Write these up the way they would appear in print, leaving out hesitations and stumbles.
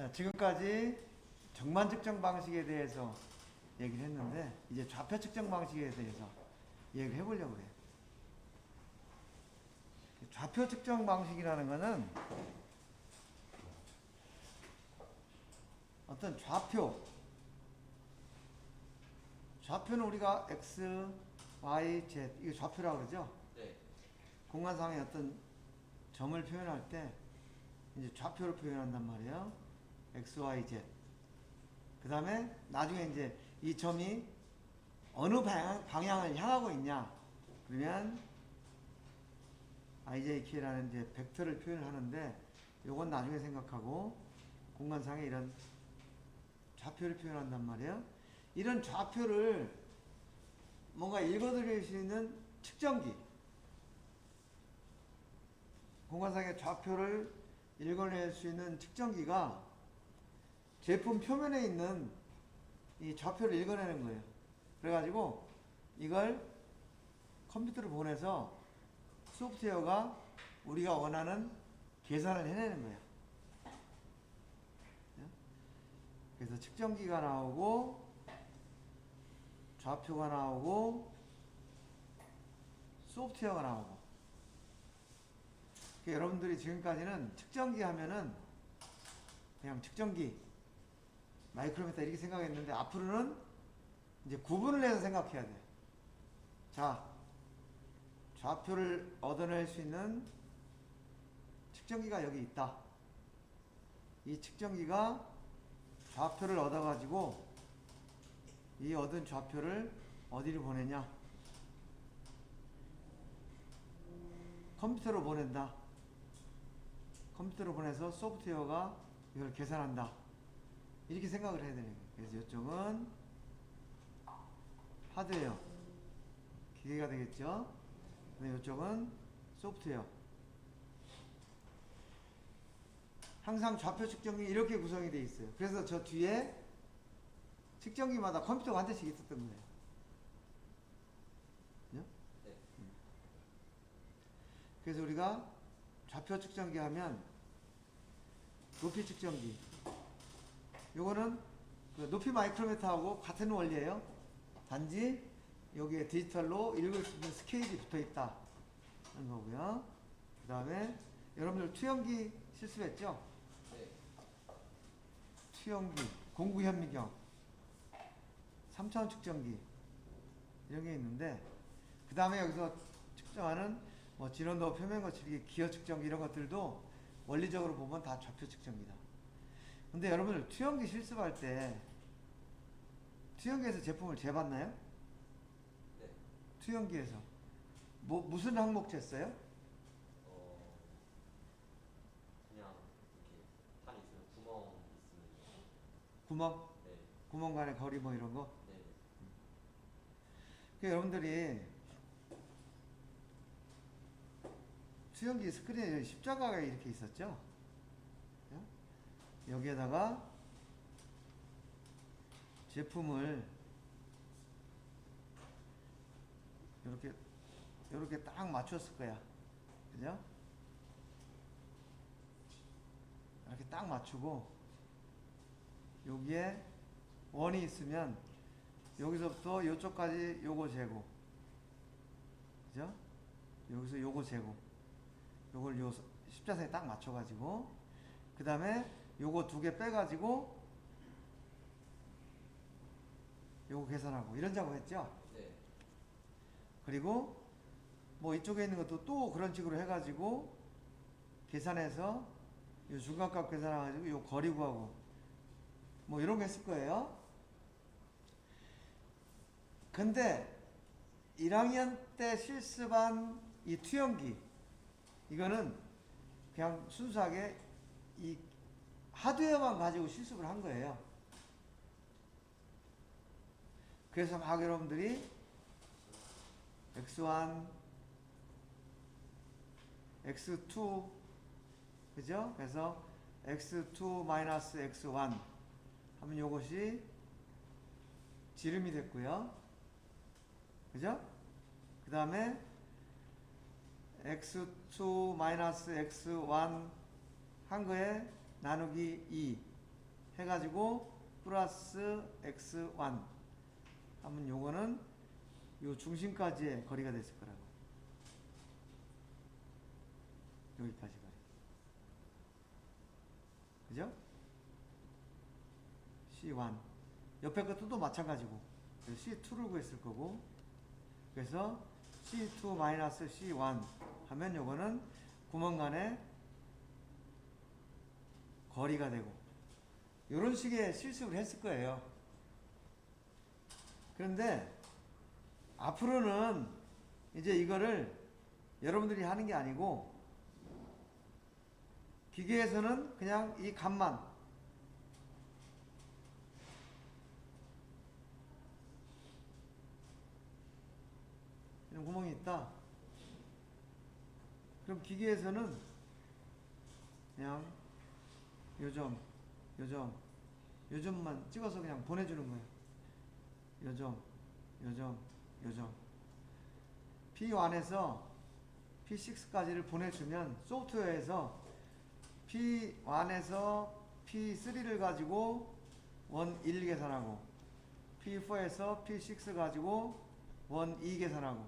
자, 지금까지 정만 측정 방식에 대해서 얘기를 했는데 이제 좌표 측정 방식에 대해서 얘기를 해보려고 그래요. 좌표 측정 방식이라는 것은 어떤 좌표는 우리가 x, y, z 이거 좌표라고 그러죠. 네. 공간상의 어떤 점을 표현할 때 이제 좌표를 표현한단 말이에요. x, y, z. 그 다음에 나중에 이제 이 점이 어느 방향을 향하고 있냐 그러면 ijk라는 이제 벡터를 표현하는데 요건 나중에 생각하고 공간상의 이런 좌표를 표현한단 말이에요. 이런 좌표를 뭔가 읽어드릴 수 있는 측정기, 공간상의 좌표를 읽어낼 수 있는 측정기가 제품 표면에 있는 이 좌표를 읽어내는 거예요. 그래가지고 이걸 컴퓨터로 보내서 소프트웨어가 우리가 원하는 계산을 해내는 거예요. 그래서 측정기가 나오고 좌표가 나오고 소프트웨어가 나오고. 그러니까 여러분들이 지금까지는 측정기 하면은 그냥 측정기 마이크로미터 이렇게 생각했는데 앞으로는 이제 구분을 해서 생각해야 돼요. 자, 좌표를 얻어낼 수 있는 측정기가 여기 있다. 이 측정기가 좌표를 얻어가지고 이 얻은 좌표를 어디로 보내냐? 컴퓨터로 보낸다. 컴퓨터로 보내서 소프트웨어가 이걸 계산한다. 이렇게 생각을 해야 되는 거예요. 그래서 이쪽은 하드웨어, 기계가 되겠죠. 근데 이쪽은 소프트웨어. 항상 좌표 측정기 이렇게 구성이 되어 있어요. 그래서 저 뒤에 측정기마다 컴퓨터가 한 대씩 있었던 거예요. 그죠? 네. 그래서 우리가 좌표 측정기 하면 높이 측정기. 요거는 그 높이 마이크로미터하고 같은 원리예요. 단지 여기에 디지털로 읽을 수 있는 스케일이 붙어 있다 하는 거고요. 그 다음에 여러분들 투영기 실습했죠? 네. 투영기, 공구현미경, 3차원 측정기 이런 게 있는데 그 다음에 여기서 측정하는 뭐 진원도 표면 거칠기, 기어 측정기 이런 것들도 원리적으로 보면 다 좌표 측정기다. 근데 여러분들 투영기 실습할 때 투영기에서 제품을 재봤나요? 네. 투영기에서 뭐 무슨 항목 쟀어요? 그냥 이렇게 판 있으면 구멍 있으면. 구멍? 네. 구멍 간의 거리 뭐 이런 거? 네. 그러니까 여러분들이 투영기 스크린에 십자가가 이렇게 있었죠? 여기에다가 제품을 이렇게 딱 맞췄을 거야. 그죠? 이렇게 딱 맞추고 여기에 원이 있으면 여기서부터 이쪽까지 요거 재고, 그죠? 여기서 요거 재고, 요걸 요 십자선에 딱 맞춰가지고 그 다음에 요거 두 개 빼가지고 요거 계산하고 이런 작업 했죠? 네. 그리고 뭐 이쪽에 있는 것도 또 그런 식으로 해가지고 계산해서 요 중간값 계산해가지고 요 거리 구하고 뭐 이런 거 했을 거예요. 근데 1학년 때 실습한 이 투영기 이거는 그냥 순수하게 이 하드웨어만 가지고 실습을 한 거예요. 그래서 막 여러분들이 x1, x2 그죠? 그래서 x2-x1 하면 요것이 지름이 됐고요. 그죠? 그 다음에 x2-x1 한 거에 나누기 2 해가지고 플러스 x1 하면 요거는 요 중심까지의 거리가 됐을 거라고. 여기까지 거리. 그죠? C1. 옆에 것도 또 마찬가지고. C2를 구했을 거고. 그래서 C2-C1 하면 요거는 구멍 간의 거리가 되고. 요런 식의 실습을 했을 거예요. 그런데 앞으로는 이제 이거를 여러분들이 하는 게 아니고 기계에서는 그냥 이 값만 이런 구멍이 있다. 그럼 기계에서는 그냥 요점만 찍어서 그냥 보내주는 거예요. 요점 P1에서 P6까지를 보내주면 소프트웨어에서 P1에서 P3를 가지고 원 1 계산하고 P4에서 P6 가지고 원 2 계산하고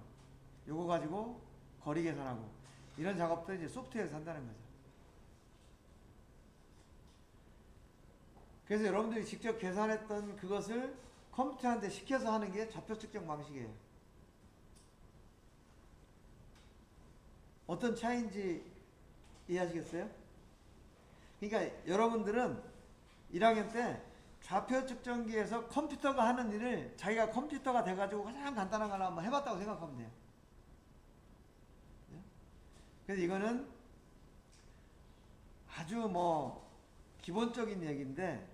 요거 가지고 거리 계산하고 이런 작업들 이제 소프트웨어에서 한다는 거죠. 그래서 여러분들이 직접 계산했던 그것을 컴퓨터한테 시켜서 하는 게 좌표 측정 방식이에요. 어떤 차이인지 이해하시겠어요? 그러니까 여러분들은 1학년 때 좌표 측정기에서 컴퓨터가 하는 일을 자기가 컴퓨터가 돼가지고 가장 간단한 걸 한번 해봤다고 생각하면 돼요. 그래서 이거는 아주 뭐 기본적인 얘기인데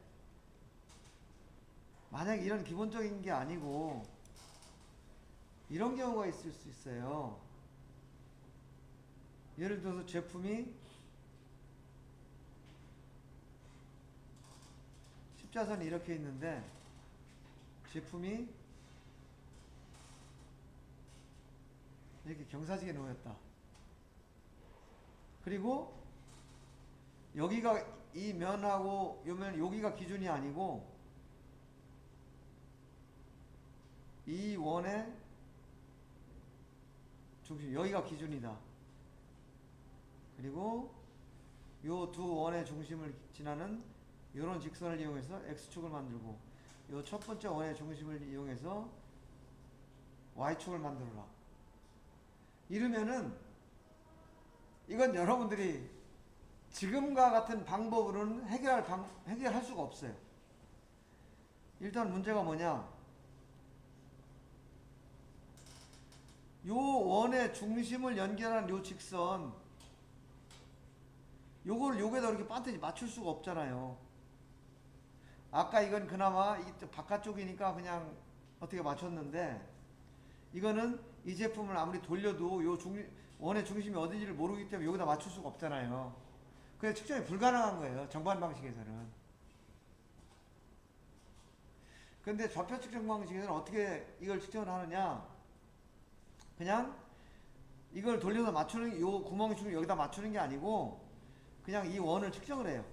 만약 이런 기본적인 게 아니고 이런 경우가 있을 수 있어요. 예를 들어서 제품이 십자선이 이렇게 있는데 제품이 이렇게 경사지게 놓였다. 그리고 여기가 이 면하고 요 면 여기가 기준이 아니고 이 원의 중심 여기가 기준이다. 그리고 요 두 원의 중심을 지나는 이런 직선을 이용해서 X축을 만들고 요 첫 번째 원의 중심을 이용해서 Y축을 만들어라. 이러면은 이건 여러분들이 지금과 같은 방법으로는 해결할 수가 없어요. 일단 문제가 뭐냐? 요 원의 중심을 연결한 요 직선 요거를 여기다 이렇게 반드시 맞출 수가 없잖아요. 아까 이건 그나마 바깥쪽이니까 그냥 어떻게 맞췄는데 이거는 이 제품을 아무리 돌려도 요 원의 중심이 어딘지를 모르기 때문에 여기다 맞출 수가 없잖아요. 그래서 측정이 불가능한 거예요. 정반 방식에서는. 근데 좌표 측정 방식에서는 어떻게 이걸 측정을 하느냐? 그냥 이걸 돌려서 맞추는 요 구멍 중에 여기다 맞추는 게 아니고 그냥 이 원을 측정을 해요.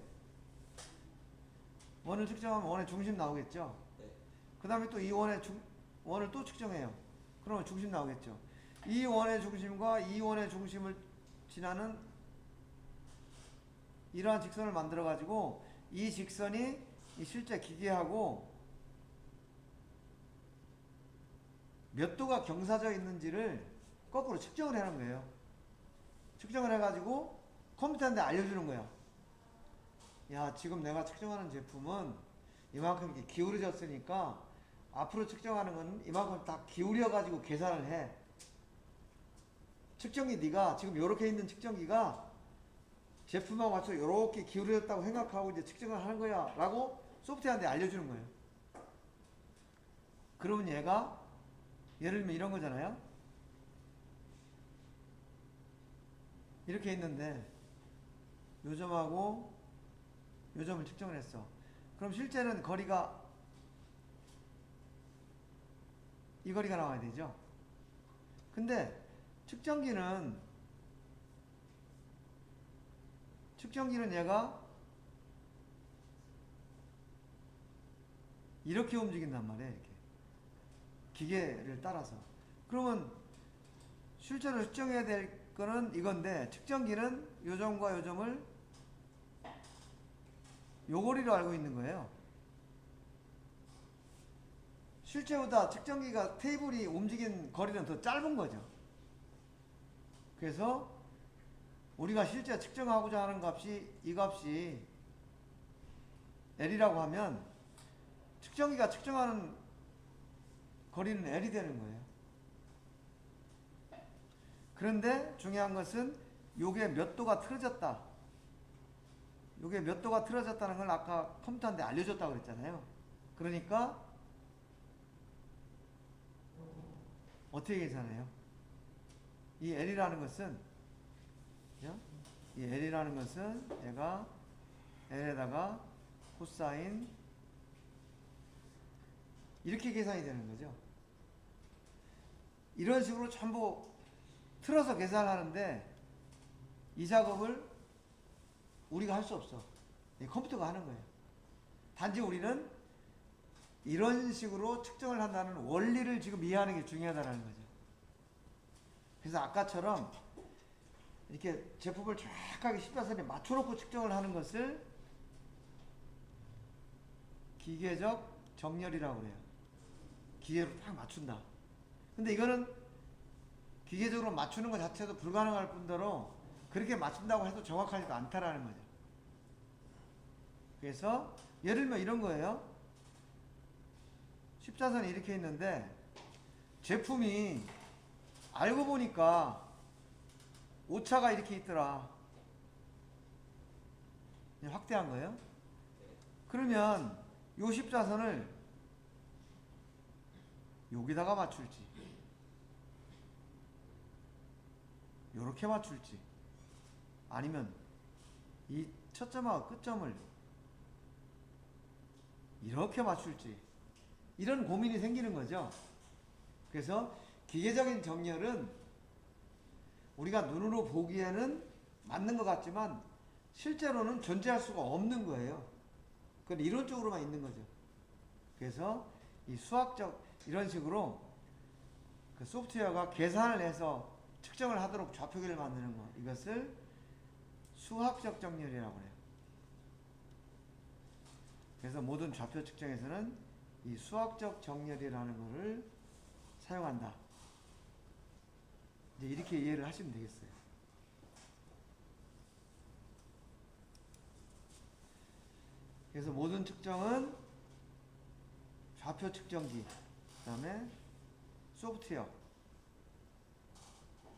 원을 측정하면 원의 중심 나오겠죠. 네. 그 다음에 또 이 원을 또 측정해요. 그러면 중심 나오겠죠. 이 원의 중심과 이 원의 중심을 지나는 이러한 직선을 만들어 가지고 이 직선이 이 실제 기계하고 몇 도가 경사져 있는지를 거꾸로 측정을 하는 거예요. 측정을 해가지고 컴퓨터한테 알려주는 거야. 야, 지금 내가 측정하는 제품은 이만큼 이렇게 기울어졌으니까 앞으로 측정하는 건 이만큼 다 기울여가지고 계산을 해. 측정기 네가 지금 이렇게 있는 측정기가 제품하고 맞춰 이렇게 기울어졌다고 생각하고 이제 측정을 하는 거야 라고 소프트웨어한테 알려주는 거예요. 그러면 얘가 예를 들면 이런 거잖아요. 이렇게 있는데 요점하고 요점을 측정을 했어. 그럼 실제는 거리가 이 거리가 나와야 되죠. 근데 측정기는 얘가 이렇게 움직인단 말이에요. 이렇게 기계를 따라서. 그러면 실제로 측정해야 될 거는 이건데, 측정기는 요 점과 요 점을 요거리로 알고 있는 거예요. 실제보다 측정기가 테이블이 움직인 거리는 더 짧은 거죠. 그래서 우리가 실제 측정하고자 하는 값이 이 값이 L이라고 하면 측정기가 측정하는 거리는 L이 되는 거예요. 그런데 중요한 것은 요게 몇 도가 틀어졌다. 요게 몇 도가 틀어졌다는 걸 아까 컴퓨터한테 알려줬다고 그랬잖아요. 그러니까 어떻게 계산해요? 이 L이라는 것은, 그죠? 이 L이라는 것은 얘가 L에다가 코사인 이렇게 계산이 되는 거죠. 이런 식으로 전부 틀어서 계산하는데 이 작업을 우리가 할 수 없어. 컴퓨터가 하는 거예요. 단지 우리는 이런 식으로 측정을 한다는 원리를 지금 이해하는 게 중요하다는 거죠. 그래서 아까처럼 이렇게 제품을 정확하게 십자선에 맞춰놓고 측정을 하는 것을 기계적 정렬이라고 그래요. 기계로 딱 맞춘다. 근데 이거는 기계적으로 맞추는 것 자체도 불가능할 뿐더러 그렇게 맞춘다고 해도 정확하지도 않다라는 거죠. 그래서 예를 들면 이런 거예요. 십자선이 이렇게 있는데 제품이 알고 보니까 오차가 이렇게 있더라. 확대한 거예요. 그러면 요 십자선을 여기다가 맞출지 요렇게 맞출지 아니면 이 첫 점하고 끝점을 이렇게 맞출지 이런 고민이 생기는 거죠. 그래서 기계적인 정렬은 우리가 눈으로 보기에는 맞는 것 같지만 실제로는 존재할 수가 없는 거예요. 그건 이론적으로만 있는 거죠. 그래서 이 수학적 이런 식으로 그 소프트웨어가 계산을 해서 측정을 하도록 좌표기를 만드는 거, 이것을 수학적 정렬이라고 해요. 그래서 모든 좌표 측정에서는 이 수학적 정렬이라는 것을 사용한다. 이제 이렇게 이해를 하시면 되겠어요. 그래서 모든 측정은 좌표 측정기, 그 다음에 소프트웨어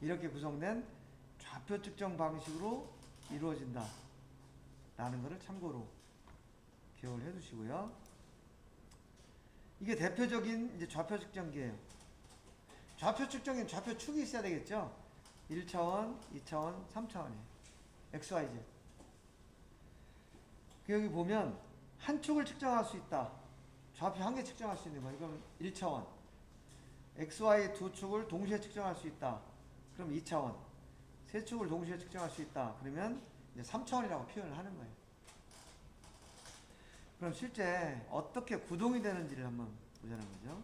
이렇게 구성된 좌표 측정 방식으로 이루어진다 라는 것을 참고로 기억을 해 두시고요. 이게 대표적인 이제 좌표 측정기예요. 좌표 측정기는 좌표 축이 있어야 되겠죠. 1차원, 2차원, 3차원이에요. XYZ. 여기 보면 한 축을 측정할 수 있다. 좌표 한 개 측정할 수 있는 거예요. 그럼 1차원. XY 두 축을 동시에 측정할 수 있다. 그럼 2차원. 세 축을 동시에 측정할 수 있다. 그러면 이제 3차원이라고 표현을 하는 거예요. 그럼 실제 어떻게 구동이 되는지를 한번 보자는 거죠.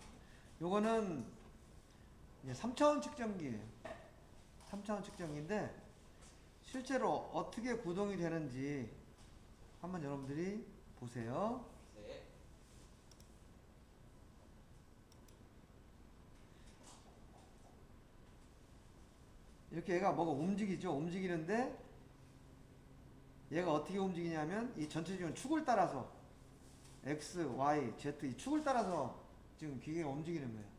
요거는 이제 3차원 측정기예요. 3차원 측정기인데 실제로 어떻게 구동이 되는지 한번 여러분들이 보세요. 네. 이렇게 얘가 뭐가 움직이죠. 움직이는데 얘가 어떻게 움직이냐면 이 전체적인 축을 따라서 X, Y, Z 이 축을 따라서 지금 기계가 움직이는 거예요.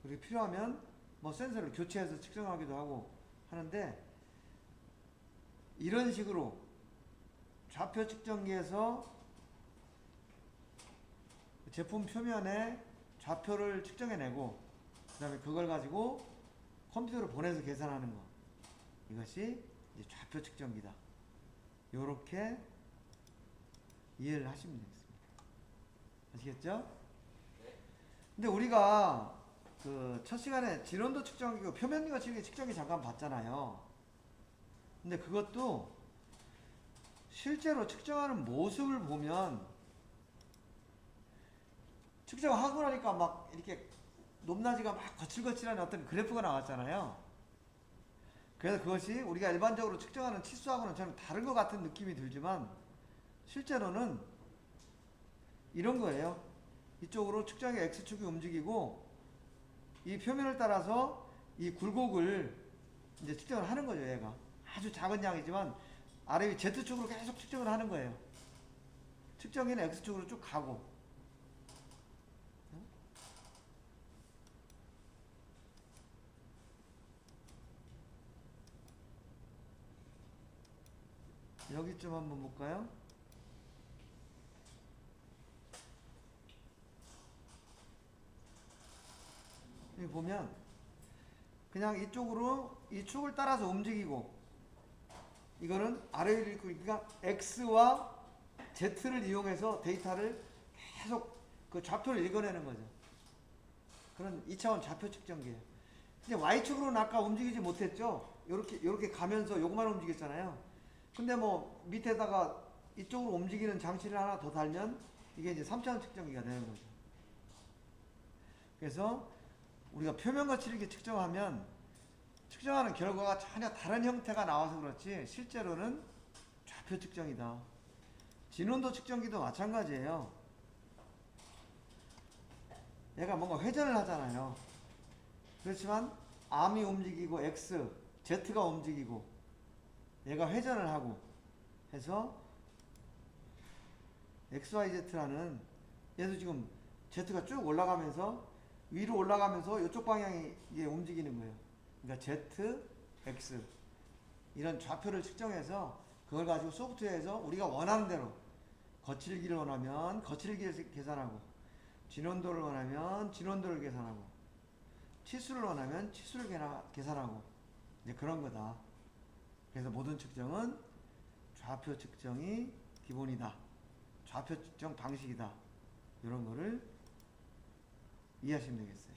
그리고 필요하면 뭐 센서를 교체해서 측정하기도 하고 하는데 이런 식으로 좌표 측정기에서 제품 표면에 좌표를 측정해내고 그 다음에 그걸 가지고 컴퓨터로 보내서 계산하는 거, 이것이 이제 좌표 측정기다. 요렇게 이해를 하시면 되겠습니다. 아시겠죠? 근데 우리가 그 첫 시간에 진원도 측정기고 표면과 측정기 잠깐 봤잖아요. 근데 그것도 실제로 측정하는 모습을 보면 측정하고 나니까 막 이렇게 높낮이가 막 거칠거칠한 어떤 그래프가 나왔잖아요. 그래서 그것이 우리가 일반적으로 측정하는 치수하고는 전혀 다른 것 같은 느낌이 들지만 실제로는 이런 거예요. 이쪽으로 측정의 X축이 움직이고 이 표면을 따라서 이 굴곡을 이제 측정을 하는 거죠. 얘가 아주 작은 양이지만 아래 위 Z축으로 계속 측정을 하는 거예요. 측정기는 X축으로 쭉 가고. 여기쯤 한번 볼까요? 여기 보면 그냥 이쪽으로 이 축을 따라서 움직이고 이거는 아래 위로 있고 그러니까 X와 Z를 이용해서 데이터를 계속 그 좌표를 읽어내는 거죠. 그런 2차원 좌표 측정기예요. 이제 Y축으로는 아까 움직이지 못했죠. 요렇게 가면서 요것만 움직였잖아요. 근데 뭐 밑에다가 이쪽으로 움직이는 장치를 하나 더 달면 이게 이제 3차원 측정기가 되는 거죠. 그래서 우리가 표면 거칠기 측정하면 측정하는 결과가 전혀 다른 형태가 나와서 그렇지 실제로는 좌표 측정이다. 진원도 측정기도 마찬가지예요. 얘가 뭔가 회전을 하잖아요. 그렇지만 암이 움직이고 X, Z가 움직이고 얘가 회전을 하고 해서 XYZ라는 얘도 지금 Z가 쭉 올라가면서 위로 올라가면서 이쪽 방향이 이게 움직이는 거예요. 그러니까 Z, X 이런 좌표를 측정해서 그걸 가지고 소프트웨어에서 우리가 원하는 대로 거칠기를 원하면 거칠기를 계산하고 진원도를 원하면 진원도를 계산하고 치수를 원하면 치수를 계산하고 이제 그런 거다. 그래서 모든 측정은 좌표 측정이 기본이다. 좌표 측정 방식이다. 이런 거를 이해하시면 되겠어요.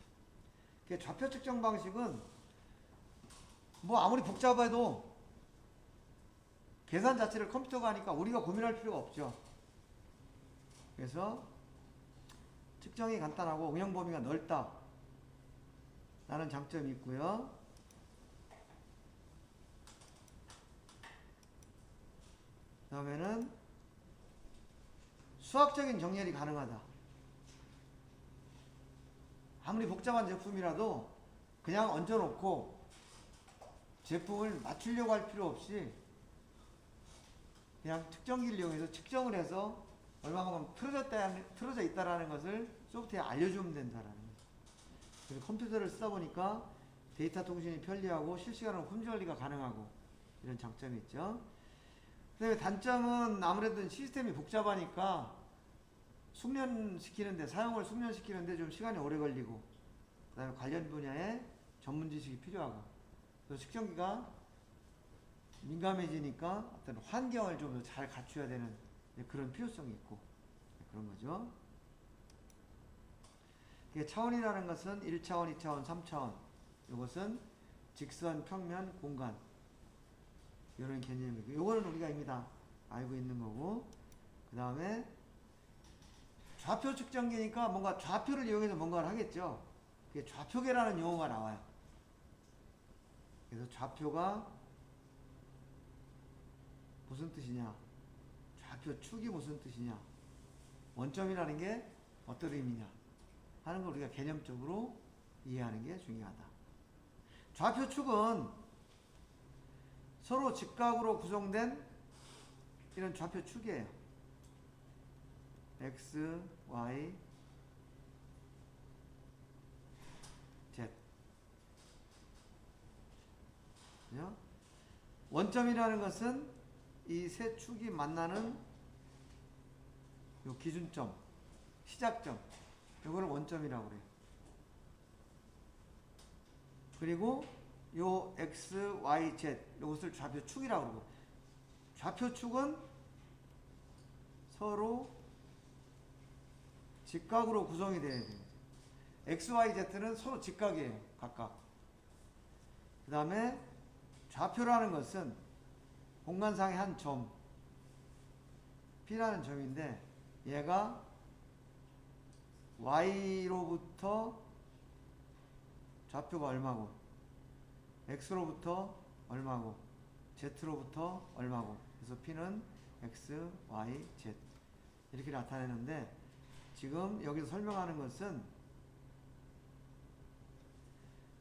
좌표 측정 방식은 뭐 아무리 복잡해도 계산 자체를 컴퓨터가 하니까 우리가 고민할 필요가 없죠. 그래서 측정이 간단하고 응용 범위가 넓다 라는 장점이 있고요. 그 다음에는 수학적인 정렬이 가능하다. 아무리 복잡한 제품이라도 그냥 얹어놓고 제품을 맞추려고 할 필요 없이 그냥 측정기를 이용해서 측정을 해서 얼마만큼 틀어져 있다라는 것을 소프트웨어에 알려주면 된다라는 거죠. 그래서 컴퓨터를 쓰다 보니까 데이터 통신이 편리하고 실시간으로 홈 관리가 가능하고 이런 장점이 있죠. 그다음에 단점은 아무래도 시스템이 복잡하니까 사용을 숙련시키는데 좀 시간이 오래 걸리고 그다음에 관련 분야에 전문 지식이 필요하고 또 측정기가 민감해지니까 어떤 환경을 좀 더 잘 갖춰야 되는 그런 필요성이 있고 그런 거죠. 차원이라는 것은 1차원, 2차원, 3차원 이것은 직선, 평면, 공간 이런 개념이고 이거는 우리가 이미 다 알고 있는 거고 그 다음에 좌표 측정기니까 뭔가 좌표를 이용해서 뭔가를 하겠죠. 그게 좌표계라는 용어가 나와요. 그래서 좌표가 무슨 뜻이냐, 좌표 축이 무슨 뜻이냐, 원점이라는 게 어떤 의미냐 하는 걸 우리가 개념적으로 이해하는 게 중요하다. 좌표 축은 서로 직각으로 구성된 이런 좌표 축이에요. X, Y, Z. 그죠? 원점이라는 것은 이 세 축이 만나는 요 기준점, 시작점, 이거를 원점이라고 그래요. 그리고 요 X, Y, Z 이것을 좌표축이라고 그러고 좌표축은 서로 직각으로 구성이 되어야 돼요. X, Y, Z는 서로 직각이에요. 각각. 그 다음에 좌표라는 것은 공간상의 한 점, P라는 점인데 얘가 Y로부터 좌표가 얼마고 X로부터 얼마고 Z로부터 얼마고 그래서 P는 X, Y, Z 이렇게 나타내는데 지금 여기서 설명하는 것은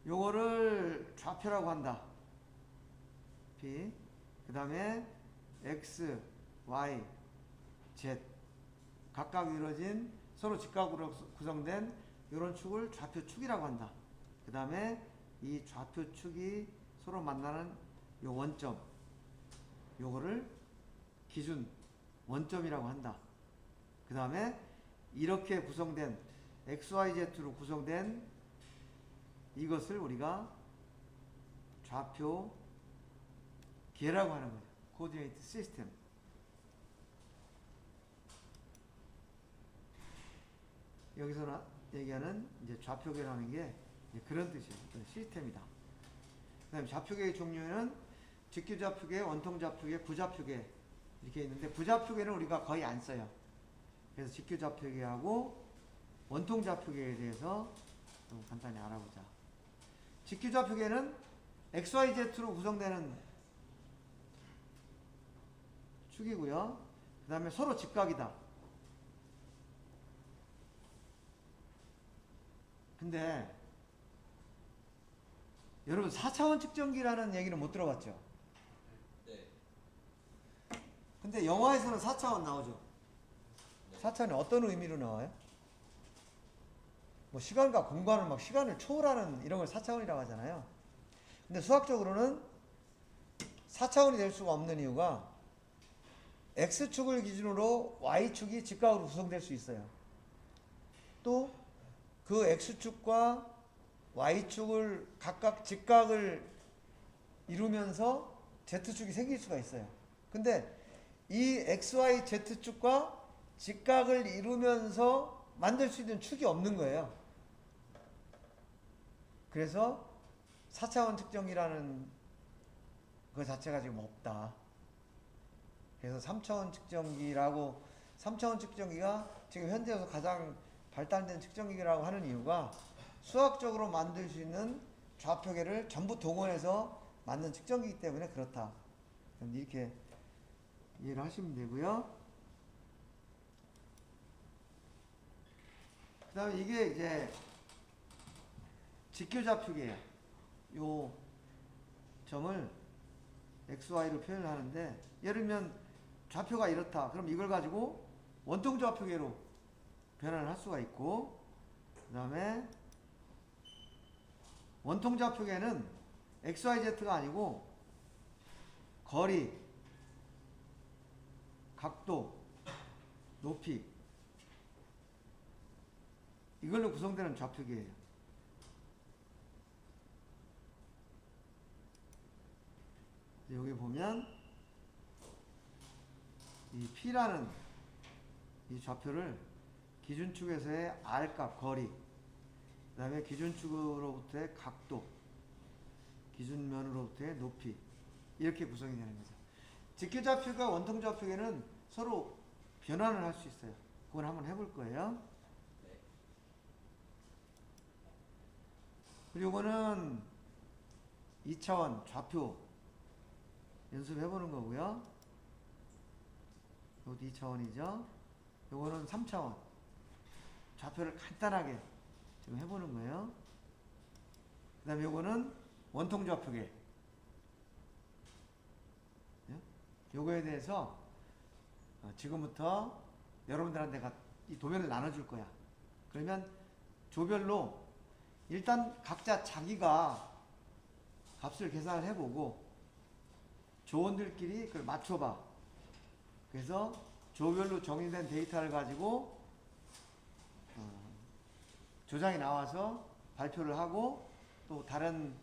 요거를 좌표라고 한다. P 그 다음에 X, Y, Z 각각 이루어진 서로 직각으로 구성된 이런 축을 좌표축이라고 한다. 그 다음에 이 좌표축이 서로 만나는 요 원점 요거를 기준 원점이라고 한다. 그 다음에 이렇게 구성된 XYZ로 구성된 이것을 우리가 좌표계라고 하는 거죠. 코디네이트 시스템. 여기서 얘기하는 이제 좌표계라는 게 그런 뜻이에요. 시스템이다. 그 다음에 좌표계의 종류는 직규좌표계, 원통좌표계, 부좌표계 이렇게 있는데 부좌표계는 우리가 거의 안 써요. 그래서 직규좌표계하고 원통좌표계에 대해서 좀 간단히 알아보자. 직규좌표계는 XYZ로 구성되는 축이고요. 그 다음에 서로 직각이다. 근데 여러분 4차원 측정기라는 얘기는 못 들어봤죠? 네. 근데 영화에서는 4차원 나오죠? 네. 4차원이 어떤 의미로 나와요? 뭐 시간과 공간을 막 시간을 초월하는 이런 걸 4차원이라고 하잖아요. 근데 수학적으로는 4차원이 될 수가 없는 이유가 X축을 기준으로 Y축이 직각으로 구성될 수 있어요. 또 그 X축과 Y축을 각각 직각을 이루면서 Z축이 생길 수가 있어요. 근데 이 XY Z축과 직각을 이루면서 만들 수 있는 축이 없는 거예요. 그래서 4차원 측정기라는 그 자체가 지금 없다. 그래서 3차원 측정기라고 3차원 측정기가 지금 현재에서 가장 발달된 측정기라고 하는 이유가 수학적으로 만들 수 있는 좌표계를 전부 동원해서 만든 측정기이기 때문에 그렇다. 이렇게 이해를 하시면 되고요. 그 다음에 이게 이제 직교좌표계예요. 요 점을 XY로 표현을 하는데 예를 들면 좌표가 이렇다. 그럼 이걸 가지고 원통좌표계로 변환을 할 수가 있고 그 다음에 원통좌표계는 XYZ가 아니고 거리, 각도, 높이 이걸로 구성되는 좌표계예요. 여기 보면 이 P라는 이 좌표를 기준축에서의 R값, 거리 그 다음에 기준축으로부터의 각도 기준면으로부터의 높이 이렇게 구성이 되는 거죠. 직교좌표가 원통좌표계는 서로 변환을 할 수 있어요. 그걸 한번 해볼 거예요. 네. 그리고 이거는 2차원 좌표 연습해보는 거고요. 이것도 2차원이죠. 이거는 3차원 좌표를 간단하게 지금 해보는 거예요. 그 다음에 이거는 원통좌표계. 요거에 대해서 지금부터 여러분들한테 이 도면을 나눠줄 거야. 그러면 조별로 일단 각자 자기가 값을 계산을 해보고 조원들끼리 그걸 맞춰봐. 그래서 조별로 정의된 데이터를 가지고 조장이 나와서 발표를 하고 또 다른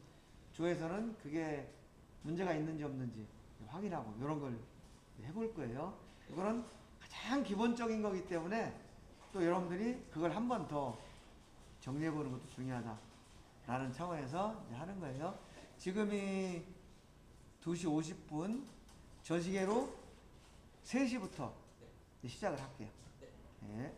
조에서는 그게 문제가 있는지 없는지 확인하고 이런 걸 해볼 거예요. 이거는 가장 기본적인 거기 때문에 또 여러분들이 그걸 한 번 더 정리해 보는 것도 중요하다라는 차원에서 이제 하는 거예요. 지금이 2시 50분 저 시계로 3시부터 이제 시작을 할게요. 네. 네.